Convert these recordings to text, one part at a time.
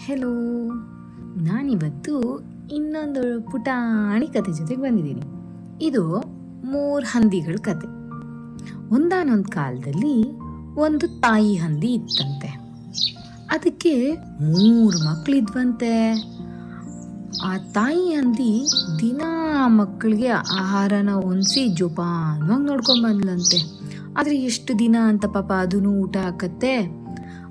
Hello, ನಾನಿವತ್ತು ಇನ್ನೊಂದು ಪುಟಾಣಿ ಕತೆ ಜೊತೆಗೆ ಬಂದಿದ್ದೀನಿ. ಇದು 3 ಹಂದಿಗಳ ಕತೆ. ಒಂದಾನೊಂದು ಕಾಲದಲ್ಲಿ ಒಂದು ತಾಯಿ ಹಂದಿ ಇತ್ತಂತೆ. ಅದಕ್ಕೆ 3 ಮಕ್ಕಳಿದ್ವಂತೆ. ಆ ತಾಯಿ ಹಂದಿ ದಿನ ಮಕ್ಕಳಿಗೆ ಆಹಾರನ ಹೊಂದಿಸಿ ಜೋಪಾನವಾಗಿ ನೋಡ್ಕೊಂಡ್ಬಂದ್ಲಂತೆ. ಆದರೆ ಎಷ್ಟು ದಿನ ಅಂತ ಪಾಪ ಅದೂ ಊಟ ಹಾಕತ್ತೆ.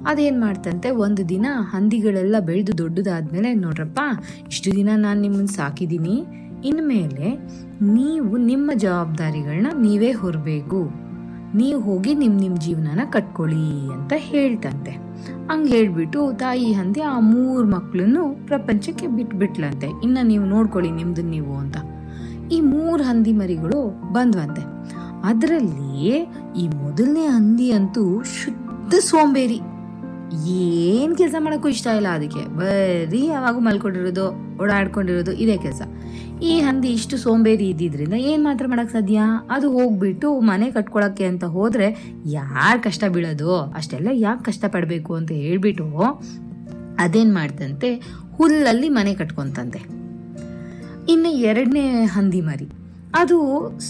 ಅದೇನು ಮಾಡ್ತಂತೆ, ಒಂದು ದಿನ ಹಂದಿಗಳೆಲ್ಲ ಬೆಳೆದು ದೊಡ್ಡದಾದ್ಮೇಲೆ, ನೋಡ್ರಪ್ಪ, ಇಷ್ಟು ದಿನ ನಾನು ನಿಮ್ಮನ್ನು ಸಾಕಿದ್ದೀನಿ, ಇನ್ಮೇಲೆ ನೀವು ನಿಮ್ಮ ಜವಾಬ್ದಾರಿಗಳನ್ನ ನೀವೇ ಹೊರಬೇಕು, ನೀವು ಹೋಗಿ ನಿಮ್ಮ ಜೀವನನ ಕಟ್ಕೊಳ್ಳಿ ಅಂತ ಹೇಳ್ತಂತೆ. ಹಂಗೆ ಹೇಳ್ಬಿಟ್ಟು ತಾಯಿ ಹಂದಿ ಆ 3 ಮಕ್ಕಳನ್ನು ಪ್ರಪಂಚಕ್ಕೆ ಬಿಟ್ಬಿಟ್ಲಂತೆ. ಇನ್ನು ನೀವು ನೋಡ್ಕೊಳ್ಳಿ ನಿಮ್ದು ನೀವು ಅಂತ. ಈ 3 ಹಂದಿ ಮರಿಗಳು ಬಂದ್ವಂತೆ. ಅದರಲ್ಲಿ ಈ ಮೊದಲನೇ ಹಂದಿ ಅಂತೂ ಶುದ್ಧ ಸೋಂಬೇರಿ. ಏನ್ ಕೆಲಸ ಮಾಡಕ್ಕೂ ಇಷ್ಟ ಇಲ್ಲ ಅದಕ್ಕೆ. ಬರೀ ಯಾವಾಗ ಮಲ್ಕೊಂಡಿರೋದು, ಓಡಾಡ್ಕೊಂಡಿರೋದು ಇದೇ ಕೆಲಸ. ಈ ಹಂದಿ ಇಷ್ಟು ಸೋಂಬೇರಿ ಇದ್ದಿದ್ರಿಂದ ಏನ್ ಮಾತ್ರ ಮಾಡಕ್ ಸಾಧ್ಯ? ಅದು ಹೋಗ್ಬಿಟ್ಟು ಮನೆ ಕಟ್ಕೊಳಕ್ಕೆ ಅಂತ ಹೋದ್ರೆ ಯಾರ್ ಕಷ್ಟ ಬೀಳೋದು, ಅಷ್ಟೆಲ್ಲ ಯಾಕೆ ಕಷ್ಟ ಪಡ್ಬೇಕು ಅಂತ ಹೇಳ್ಬಿಟ್ಟು ಅದೇನ್ ಮಾಡ್ತಂತೆ, ಹುಲ್ಲಲ್ಲಿ ಮನೆ ಕಟ್ಕೊಂತಂತೆ. ಇನ್ನು 2ನೇ ಹಂದಿ ಮರಿ, ಅದು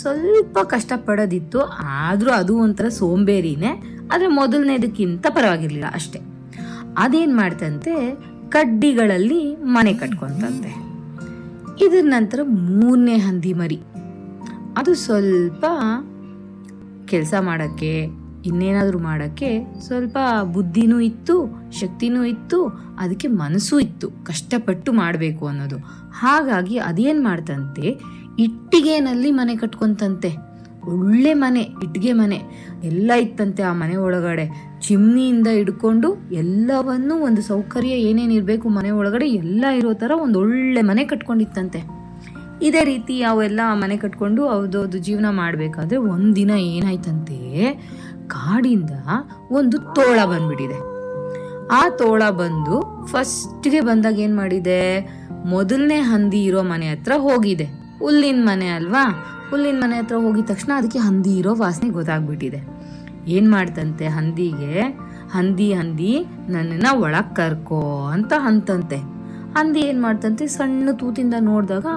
ಸ್ವಲ್ಪ ಕಷ್ಟ ಪಡೋದಿತ್ತು, ಆದ್ರೂ ಅದು ಒಂಥರ ಸೋಂಬೇರಿನೇ. ಆದ್ರೆ ಮೊದಲನೇದಕ್ಕಿಂತ ಪರವಾಗಿರ್ಲಿಲ್ಲ ಅಷ್ಟೆ. ಅದೇನ್ ಮಾಡ್ತಂತೆ, ಕಡ್ಡಿಗಳಲ್ಲಿ ಮನೆ ಕಟ್ಕೊಂತಂತೆ. ಇದ್ರ ನಂತರ 3ನೇ ಹಂದಿ ಮರಿ, ಅದು ಸ್ವಲ್ಪ ಕೆಲಸ ಮಾಡಕ್ಕೆ, ಇನ್ನೇನಾದ್ರೂ ಮಾಡಕ್ಕೆ ಸ್ವಲ್ಪ ಬುದ್ಧಿನೂ ಇತ್ತು, ಶಕ್ತಿನೂ ಇತ್ತು, ಅದಕ್ಕೆ ಮನಸ್ಸೂ ಇತ್ತು, ಕಷ್ಟಪಟ್ಟು ಮಾಡಬೇಕು ಅನ್ನೋದು. ಹಾಗಾಗಿ ಅದೇನ್ ಮಾಡ್ತಂತೆ, ಇಟ್ಟಿಗೆನಲ್ಲಿ ಮನೆ ಕಟ್ಕೊಂತಂತೆ. ಒಳ್ಳೆ ಮನೆ, ಇಟ್ಟಿಗೆ ಮನೆ ಎಲ್ಲ ಇತ್ತಂತೆ ಆ ಮನೆ ಒಳಗಡೆ. ಚಿಮ್ನಿಯಿಂದ ಹಿಡ್ಕೊಂಡು ಎಲ್ಲವನ್ನೂ, ಒಂದು ಸೌಕರ್ಯ ಏನೇನಿರಬೇಕು ಮನೆ ಒಳಗಡೆ ಎಲ್ಲ ಇರೋ ಥರ ಒಂದು ಒಳ್ಳೆ ಮನೆ ಕಟ್ಕೊಂಡಿತ್ತಂತೆ. ಇದೇ ರೀತಿ ಅವೆಲ್ಲ ಮನೆ ಕಟ್ಕೊಂಡು ಅವ್ರದ್ದು ಜೀವನ ಮಾಡಬೇಕಾದ್ರೆ ಒಂದಿನ ಏನಾಯ್ತಂತೆ, ಕಾಡಿಂದ ಒಂದು ತೋಳ ಬಂದ್ಬಿಟ್ಟಿದೆ. ಆ ತೋಳ ಬಂದು ಫಸ್ಟ್ಗೆ ಬಂದಾಗ ಏನು ಮಾಡಿದೆ, ಮೊದಲನೇ ಹಂದಿ ಇರೋ ಮನೆ ಹತ್ರ ಹೋಗಿದೆ. ಹುಲ್ಲಿನ ಮನೆ ಅಲ್ವಾ, ಹುಲ್ಲಿನ ಮನೆ ಹತ್ರ ಹೋಗಿದ ತಕ್ಷಣ ಅದಕ್ಕೆ ಹಂದಿ ಇರೋ ವಾಸನೆ ಗೊತ್ತಾಗ್ಬಿಟ್ಟಿದೆ. ಏನ್ ಮಾಡ್ತಂತೆ, ಹಂದಿಗೆ, ಹಂದಿ ನನ್ನನ್ನ ಒಳಗ್ ಕರ್ಕೋ ಅಂತ ಅಂತಂತೆ. ಹಂದಿ ಏನ್ ಮಾಡ್ತಂತೆ, ಸಣ್ಣ ತೂತಿಂದ ನೋಡಿದಾಗ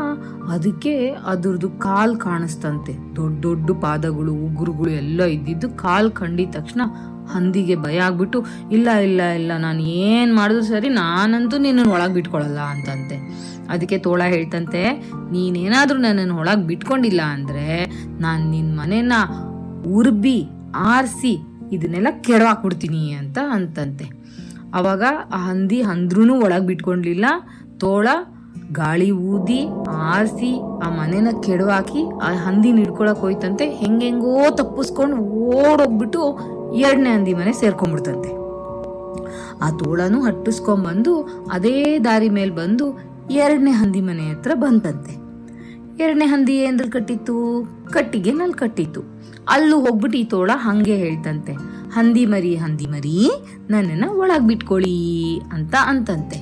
ಅದಕ್ಕೆ ಅದ್ರದ್ದು ಕಾಲ್ ಕಾಣಿಸ್ತಂತೆ. ದೊಡ್ಡ ದೊಡ್ಡ ಪಾದಗಳು, ಉಗುರುಗಳು ಎಲ್ಲ ಇದ್ದಿದ್ದು ಕಾಲ್ ಕಂಡಿದ ತಕ್ಷಣ ಹಂದಿಗೆ ಭಯ ಆಗ್ಬಿಟ್ಟು, ಇಲ್ಲ ಇಲ್ಲ ಇಲ್ಲ ನಾನು ಏನ್ ಮಾಡಿದ್ರು ಸರಿ, ನಾನಂತೂ ನಿನ್ನನ್ನು ಒಳಗ್ ಬಿಟ್ಕೊಳಲ್ಲ ಅಂತಂತೆ. ಅದಕ್ಕೆ ತೋಳ ಹೇಳ್ತಂತೆ, ನೀನೇನಾದ್ರೂ ನನ್ನನ್ನು ಒಳಗ್ ಬಿಟ್ಕೊಂಡಿಲ್ಲ ಅಂದ್ರೆ ನಾನು ನಿನ್ ಮನೆನ ಉರ್ಬಿ ಆರಿಸಿ ಇದನ್ನೆಲ್ಲ ಕೆಡವಾಕ್ಬಿಡ್ತೀನಿ ಅಂತ ಅಂತಂತೆ. ಅವಾಗ ಆ ಹಂದಿ ಅಂದ್ರೂ ಒಳಗ್ ಬಿಟ್ಕೊಂಡ್ಲಿಲ್ಲ. ತೋಳ ಗಾಳಿ ಊದಿ ಆರಿಸಿ ಆ ಮನೆನ ಕೆಡವಾಕಿ ಆ ಹಂದಿ ಹಿಡ್ಕೊಳಕ್ ಹೋಯ್ತಂತೆ. ಹೆಂಗೆಂಗೋ ತಪ್ಪಿಸ್ಕೊಂಡು ಓಡೋಗ್ಬಿಟ್ಟು 2ನೇ ಹಂದಿ ಮನೆ ಸೇರ್ಕೊಂಡ್ಬಿಡ್ತಂತೆ. ಆ ತೋಳನು ಹಟ್ಟಿಸ್ಕೊಂಡ್ಬಂದು ಅದೇ ದಾರಿ ಮೇಲೆ ಬಂದು 2ನೇ ಹಂದಿ ಮನೆ ಹತ್ರ ಬಂತಂತೆ. 2ನೇ ಹಂದಿ ಏನ್ರಲ್ಲಿ ಕಟ್ಟಿತ್ತು, ಕಟ್ಟಿಗೆನಲ್ಲಿ ಕಟ್ಟಿತ್ತು. ಅಲ್ಲೂ ಹೋಗ್ಬಿಟ್ಟು ಈ ತೋಳ ಹಂಗೆ ಹೇಳ್ತಂತೆ, ಹಂದಿ ಮರಿ ನನ್ನನ್ನ ಒಳಗ್ ಬಿಟ್ಕೊಳ್ಳಿ ಅಂತ ಅಂತಂತೆ.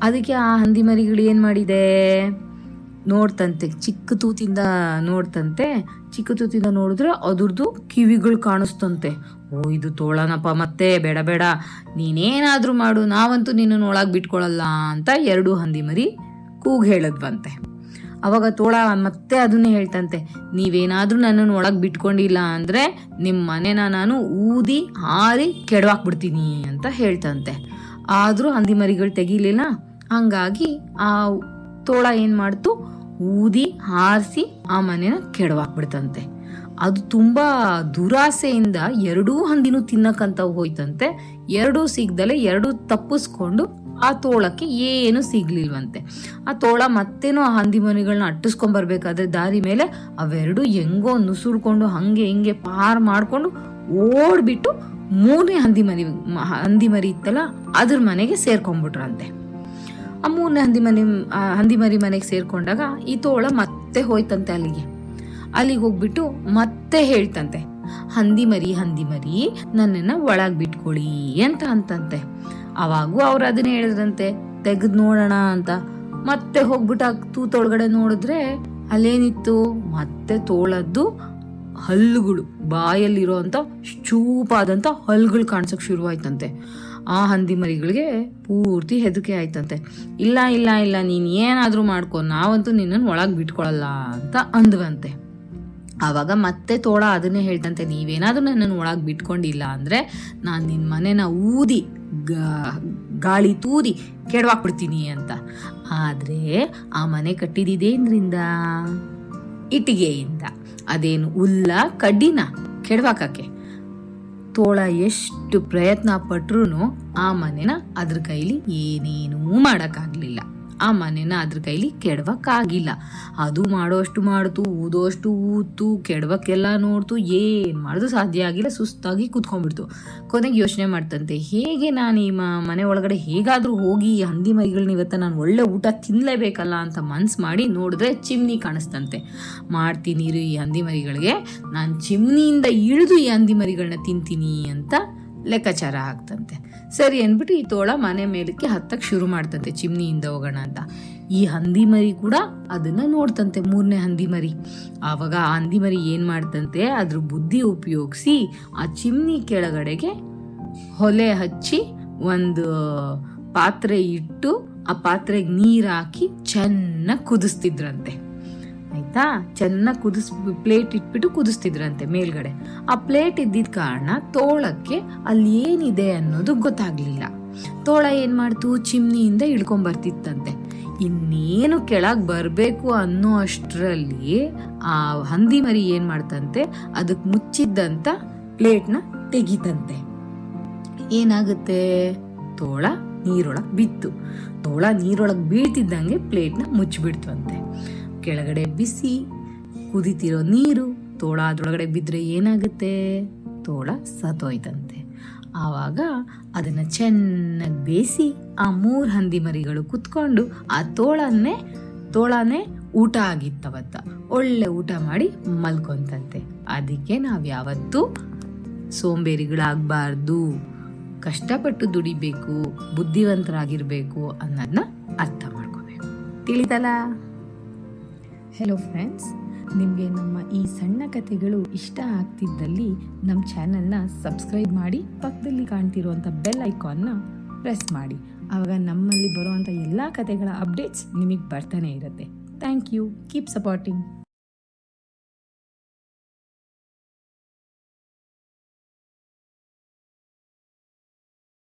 ಅದಕ್ಕೆ ಆ ಹಂದಿ ಮರಿಗಳು ಏನ್ ಮಾಡಿದೆ, ನೋಡ್ತಂತೆ, ಚಿಕ್ಕ ತೂತಿಂದ ನೋಡಿದ್ರೆ ಅದ್ರದ್ದು ಕಿವಿಗಳು ಕಾಣಿಸ್ತಂತೆ. ಓ, ಇದು ತೋಳನಪ್ಪ, ಮತ್ತೆ ಬೇಡ ನೀನೇನಾದ್ರೂ ಮಾಡು, ನಾವಂತೂ ನಿನ್ನನ್ನು ಒಳಗ್ ಬಿಟ್ಕೊಳಲ್ಲ ಅಂತ 2 ಹಂದಿ ಮರಿ ಕೂಗ್ ಹೇಳದ್ವಂತೆ. ಅವಾಗ ತೋಳ ಮತ್ತೆ ಅದನ್ನೇ ಹೇಳ್ತಂತೆ, ನೀವೇನಾದ್ರೂ ನನ್ನನ್ನು ಒಳಗ್ ಬಿಟ್ಕೊಂಡಿಲ್ಲ ಅಂದ್ರೆ ನಿಮ್ಮ ಮನೆನ ನಾನು ಊದಿ ಹಾರಿ ಕೆಡವಾಕ್ಬಿಡ್ತೀನಿ ಅಂತ ಹೇಳ್ತಂತೆ. ಆದ್ರೂ ಹಂದಿ ಮರಿಗಳು ತೆಗಿಲಿಲ್ಲ. ಹಂಗಾಗಿ ಆ ತೋಳ ಏನ್ ಮಾಡ್ತು, ಊದಿ ಹಾರಿಸಿ ಆ ಮನೆನ ಕೆಡವಾಕ್ಬಿಡ್ತಂತೆ. ಅದು ತುಂಬಾ ದುರಾಸೆಯಿಂದ 2 ಹಂದಿನೂ ತಿನ್ನಕ್ಕಂತ ಹೋಯ್ತಂತೆ. 2 ಸಿಗ್ದಲೆ 2 ತಪ್ಪಿಸ್ಕೊಂಡು ಆ ತೋಳಕ್ಕೆ ಏನು ಸಿಗ್ಲಿಲ್ವಂತೆ. ಆ ತೋಳ ಮತ್ತೇನೋ ಆ ಹಂದಿ ಮರಿಗಳನ್ನ ಅಟ್ಟಿಸ್ಕೊಂಡ್ಬರ್ಬೇಕಾದ್ರೆ ದಾರಿ ಮೇಲೆ ಅವೆರಡು ಹೆಂಗೋ ನುಸುಳ್ಕೊಂಡು ಹಂಗೆ ಹಿಂಗೆ ಪಾರ್ ಮಾಡ್ಕೊಂಡು ಓಡ್ಬಿಟ್ಟು 3ನೇ ಹಂದಿ ಮರಿ ಇತ್ತಲ್ಲ ಅದ್ರ ಮನೆಗೆ ಸೇರ್ಕೊಂಡ್ಬಿಟ್ರಂತೆ. ಆ 3ನೇ ಹಂದಿ ಮರಿ ಮನೆಗೆ ಸೇರ್ಕೊಂಡಾಗ ಈ ತೋಳ ಮತ್ತೆ ಹೋಯ್ತಂತೆ ಅಲ್ಲಿಗೆ ಹೋಗ್ಬಿಟ್ಟು ಮತ್ತೆ ಹೇಳ್ತಂತೆ, ಹಂದಿ ಮರಿ ನನ್ನನ್ನ ಒಳಗ್ ಬಿಟ್ಕೊಳ್ಳಿ ಅಂತ ಅಂತಂತೆ. ಅವಾಗೂ ಅವ್ರು ಅದನ್ನೇ ಹೇಳಿದ್ರಂತೆ, ತೆಗೆದ್ ನೋಡೋಣ ಅಂತ. ಮತ್ತೆ ಹೋಗ್ಬಿಟ್ಟು ಆ ತೂತೊಳಗಡೆ ನೋಡಿದ್ರೆ ಅಲ್ಲೇನಿತ್ತು, ಮತ್ತೆ ತೋಳದ್ದು ಹಲ್ಲುಗಳು, ಬಾಯಲ್ಲಿರೋ ಅಂತ ಚೂಪಾದಂತ ಹಲ್ಲುಗಳು ಕಾಣಿಸಕ್ ಶುರುವಾಯ್ತಂತೆ. ಆ ಹಂದಿ ಮರಿಗಳಿಗೆ ಪೂರ್ತಿ ಹೆದರಿಕೆ ಆಯ್ತಂತೆ. ಇಲ್ಲ ಇಲ್ಲ ಇಲ್ಲ, ನೀನು ಏನಾದರೂ ಮಾಡ್ಕೊ, ನಾವಂತೂ ನಿನ್ನನ್ನು ಒಳಗೆ ಬಿಟ್ಕೊಳಲ್ಲ ಅಂತ ಅಂದ್ವಂತೆ. ಆವಾಗ ಮತ್ತೆ ತೋಳ ಅದನ್ನೇ ಹೇಳ್ತಂತೆ, ನೀವೇನಾದರೂ ನನ್ನನ್ನು ಒಳಗೆ ಬಿಟ್ಕೊಂಡಿಲ್ಲ ಅಂದರೆ ನಾನು ನಿನ್ನ ಮನೆನ ಊದಿ ಗಾಳಿ ತೂರಿ ಕೆಡವಾಕ್ಬಿಡ್ತೀನಿ ಅಂತ. ಆದರೆ ಆ ಮನೆ ಕಟ್ಟಿದ್ದೇನ್ರಿಂದ? ಇಟ್ಟಿಗೆಯಿಂದ. ಅದೇನು ಹುಲ್ಲ ಕಡ್ಡಿನ ಕೆಡವಾಕಕ್ಕೆ? ತೋಳ ಎಷ್ಟು ಪ್ರಯತ್ನ ಪಟ್ರು ಆ ಮನೆನ ಅದ್ರ ಕೈಲಿ ಏನೇನೂ ಮಾಡೋಕ್ಕಾಗಲಿಲ್ಲ. ಆ ಮನೆನ ಅದ್ರ ಕೈಲಿ ಕೆಡವಕ್ಕಾಗಿಲ್ಲ. ಅದು ಮಾಡೋಷ್ಟು ಮಾಡ್ತು, ಊದೋಷ್ಟು ಊತು, ಕೆಡವಕ್ಕೆಲ್ಲ ನೋಡ್ತು, ಏನು ಮಾಡೋದು ಸಾಧ್ಯ ಆಗಿಲ್ಲ. ಸುಸ್ತಾಗಿ ಕೂತ್ಕೊಂಡ್ಬಿಡ್ತು. ಕೊನೆಗೆ ಯೋಚನೆ ಮಾಡ್ತಂತೆ, ಹೇಗೆ ನಾನು ಈ ಮನೆ ಒಳಗಡೆ ಹೇಗಾದರೂ ಹೋಗಿ ಈ ಹಂದಿ ಮರಿಗಳನ್ನ ಇವತ್ತು ನಾನು ಒಳ್ಳೆ ಊಟ ತಿನ್ನಲೇಬೇಕಲ್ಲ ಅಂತ ಮನ್ಸು ಮಾಡಿ ನೋಡಿದ್ರೆ ಚಿಮ್ನಿ ಕಾಣಿಸ್ತಂತೆ. ಮಾಡ್ತೀನಿ ಈ ಹಂದಿ ಮರಿಗಳಿಗೆ, ನಾನು ಚಿಮ್ನಿಯಿಂದ ಇಳಿದು ಈ ಹಂದಿ ಮರಿಗಳನ್ನ ತಿಂತೀನಿ ಅಂತ ಲೆಕ್ಕಾಚಾರ ಆಗ್ತಂತೆ. ಸರಿ ಅಂದ್ಬಿಟ್ಟು ಈ ತೋಳ ಮನೆ ಮೇಲಕ್ಕೆ ಹತ್ತಕ್ಕೆ ಶುರು ಮಾಡ್ತಂತೆ, ಚಿಮ್ನಿಯಿಂದ ಹೋಗೋಣ ಅಂತ. ಈ ಹಂದಿ ಮರಿ ಕೂಡ ಅದನ್ನ ನೋಡ್ತಂತೆ, 3ನೇ ಹಂದಿ ಮರಿ. ಆವಾಗ ಆ ಹಂದಿ ಮರಿ ಏನ್ ಮಾಡ್ತಂತೆ, ಅದ್ರ ಬುದ್ಧಿ ಉಪಯೋಗಿಸಿ ಆ ಚಿಮ್ನಿ ಕೆಳಗಡೆಗೆ ಹೊಲೆ ಹಚ್ಚಿ ಒಂದು ಪಾತ್ರೆ ಇಟ್ಟು ಆ ಪಾತ್ರೆಗೆ ನೀರು ಹಾಕಿ ಚೆನ್ನಾಗಿ ಕುದಿಸ್ತಿದ್ರಂತೆ. ಆಯ್ತಾ? ಚೆನ್ನಾಗಿ ಪ್ಲೇಟ್ ಇಟ್ಬಿಟ್ಟು ಕುದಿಸ್ತಿದ್ರಂತೆ ಮೇಲ್ಗಡೆ. ಆ ಪ್ಲೇಟ್ ಇದ್ದಿದ್ದ ಕಾರಣ ತೋಳಕ್ಕೆ ಅಲ್ಲಿ ಏನಿದೆ ಅನ್ನೋದು ಗೊತ್ತಾಗ್ಲಿಲ್ಲ. ತೋಳ ಏನ್ ಮಾಡ್ತು, ಚಿಮ್ನಿಯಿಂದ ಇಳ್ಕೊಂಬರ್ತಿತ್ತಂತೆ. ಇನ್ನೇನು ಕೆಳಗೆ ಬರಬೇಕು ಅನ್ನೋ ಅಷ್ಟರಲ್ಲಿ ಆ ಹಂದಿ ಮರಿ ಏನ್ ಮಾಡ್ತಂತೆ, ಅದಕ್ಕೆ ಮುಚ್ಚಿದ್ದಂತ ಪ್ಲೇಟ್ನ ತೆಗಿತಂತೆ. ಏನಾಗುತ್ತೆ, ತೋಳ ನೀರೊಳಗೆ ಬಿತ್ತು. ತೋಳ ನೀರೊಳಗೆ ಬೀಳ್ತಿದ್ದಂಗೆ ಪ್ಲೇಟ್ನ ಮುಚ್ಚಿಬಿಡ್ತಂತೆ. ಕೆಳಗಡೆ ಬಿಸಿ ಕುದಿತಿರೋ ನೀರು, ತೋಳ ಅದ್ರೊಳಗಡೆ ಬಿದ್ದರೆ ಏನಾಗುತ್ತೆ, ತೋಳ ಸತ್ತೋಯ್ತಂತೆ. ಆವಾಗ ಅದನ್ನು ಚೆನ್ನಾಗಿ ಬೇಯಿಸಿ ಆ 3 ಹಂದಿ ಮರಿಗಳು ಕುತ್ಕೊಂಡು ಆ ತೋಳನೇ ಊಟ ಆಗಿತ್ತವತ್ತ. ಒಳ್ಳೆ ಊಟ ಮಾಡಿ ಮಲ್ಕೊಂತಂತೆ. ಅದಕ್ಕೆ ನಾವು ಯಾವತ್ತೂ ಸೋಂಬೇರಿಗಳಾಗಬಾರ್ದು, ಕಷ್ಟಪಟ್ಟು ದುಡಿಬೇಕು, ಬುದ್ಧಿವಂತರಾಗಿರ್ಬೇಕು ಅನ್ನೋದನ್ನ ಅರ್ಥ ಮಾಡ್ಕೋಬೇಕು. ತಿಳಿತಲ್ಲ? ಹೆಲೋ ಫ್ರೆಂಡ್ಸ್, ನಿಮಗೆ ನಮ್ಮ ಈ ಸಣ್ಣ ಕಥೆಗಳು ಇಷ್ಟ ಆಗ್ತಿದ್ದಲ್ಲಿ ನಮ್ಮ ಚಾನಲ್ನ ಸಬ್ಸ್ಕ್ರೈಬ್ ಮಾಡಿ, ಪಕ್ಕದಲ್ಲಿ ಕಾಣ್ತಿರುವಂಥ ಬೆಲ್ ಐಕಾನ್ನ ಪ್ರೆಸ್ ಮಾಡಿ. ಆವಾಗ ನಮ್ಮಲ್ಲಿ ಬರುವಂಥ ಎಲ್ಲ ಕಥೆಗಳ ಅಪ್ಡೇಟ್ಸ್ ನಿಮಗೆ ಬರ್ತಾನೆ ಇರುತ್ತೆ. Thank you. Keep supporting.